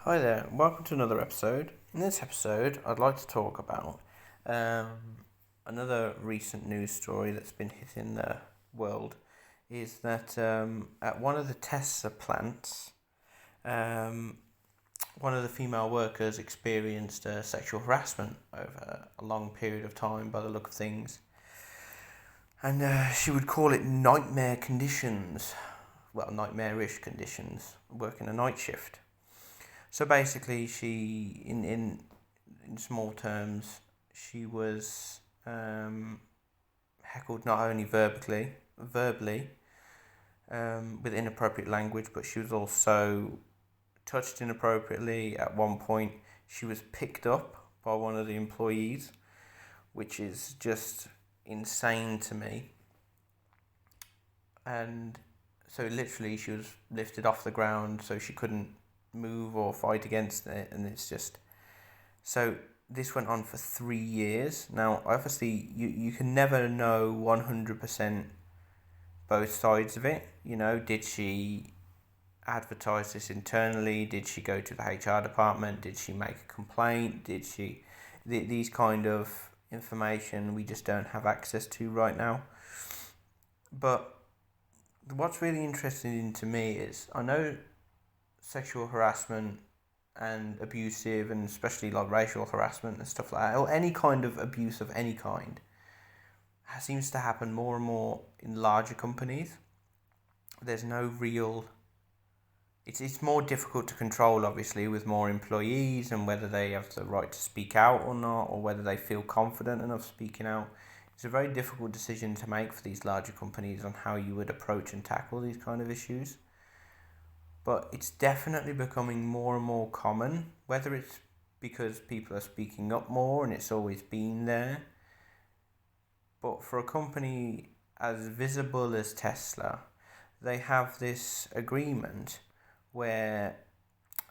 Hi there, welcome to another episode. In this episode, I'd like to talk about another recent news story that's been hitting the world. Is that at one of the Tesla plants, one of the female workers experienced sexual harassment over a long period of time by the look of things. And she would call it nightmarish conditions, working a night shift. So basically, she, in small terms, she was heckled not only verbally, with inappropriate language, but she was also touched inappropriately. At one point, she was picked up by one of the employees, which is just insane to me. And so literally, she was lifted off the ground so she couldn't move or fight against it, and it's just so this went on for 3 years. Now obviously you can never know 100% both sides of it. Did she advertise this internally? Did she go to the HR department? Did she make a complaint? These kind of information we just don't have access to right now. But what's really interesting to me is, I know sexual harassment and abusive, and especially like racial harassment and stuff like that, or any kind of abuse of any kind, seems to happen more and more in larger companies. There's no real... It's more difficult to control, obviously, with more employees, and whether they have the right to speak out or not, or whether they feel confident enough speaking out. It's a very difficult decision to make for these larger companies on how you would approach and tackle these kind of issues. But it's definitely becoming more and more common, whether it's because people are speaking up more and it's always been there. But for a company as visible as Tesla, they have this agreement where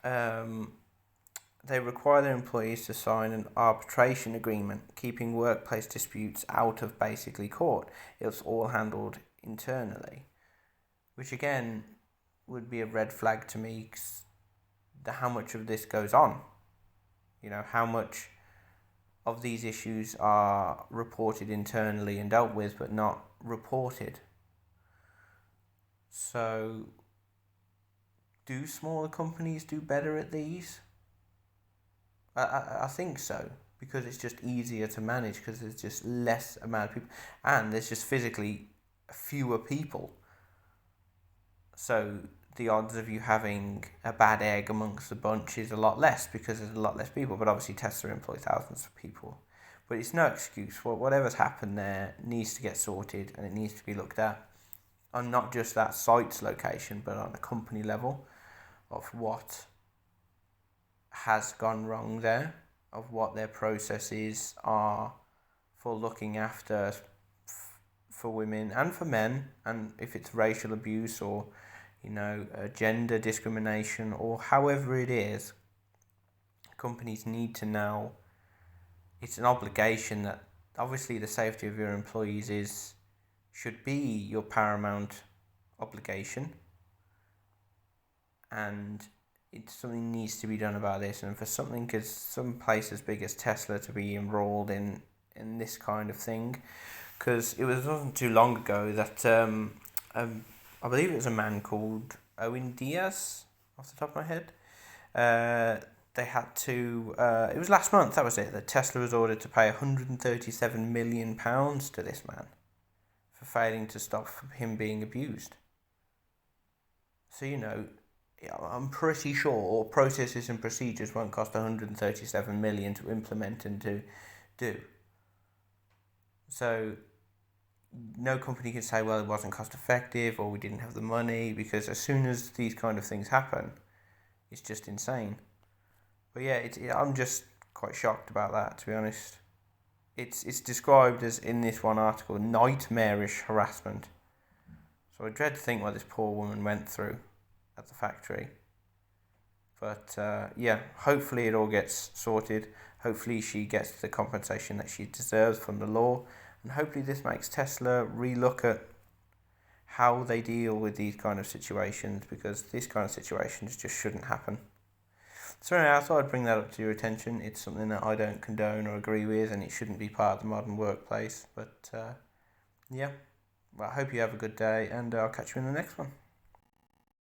they require their employees to sign an arbitration agreement, keeping workplace disputes out of basically court. It's all handled internally, which again would be a red flag to me, how much of this goes on. How much of these issues are reported internally and dealt with, but not reported. So, do smaller companies do better at these? I think so, because it's just easier to manage, because there's just less amount of people, and there's just physically fewer people. So the odds of you having a bad egg amongst the bunch is a lot less, because there's a lot less people. But obviously Tesla employs thousands of people. But it's no excuse. Whatever's happened there needs to get sorted, and it needs to be looked at on not just that site's location, but on a company level, of what has gone wrong there, of what their processes are for looking after for women and for men, and if it's racial abuse or gender discrimination, or however it is, companies need to know. It's an obligation that obviously the safety of your employees should be your paramount obligation, and something needs to be done about this. And for something, because some place as big as Tesla to be enrolled in this kind of thing, because it wasn't too long ago that I believe it was a man called Owen Diaz, off the top of my head. They had to... it was last month, that was it, that Tesla was ordered to pay £137 million to this man for failing to stop him being abused. So, I'm pretty sure processes and procedures won't cost $137 million to implement and to do. So no company can say, well, it wasn't cost effective, or we didn't have the money, because as soon as these kind of things happen, it's just insane. But yeah, I'm just quite shocked about that, to be honest. It's described as, in this one article, nightmarish harassment. So I dread to think what this poor woman went through at the factory. But yeah, hopefully it all gets sorted. Hopefully she gets the compensation that she deserves from the law. And hopefully this makes Tesla relook at how they deal with these kind of situations, because these kind of situations just shouldn't happen. So anyway, I thought I'd bring that up to your attention. It's something that I don't condone or agree with, and it shouldn't be part of the modern workplace. But yeah, well, I hope you have a good day, and I'll catch you in the next one.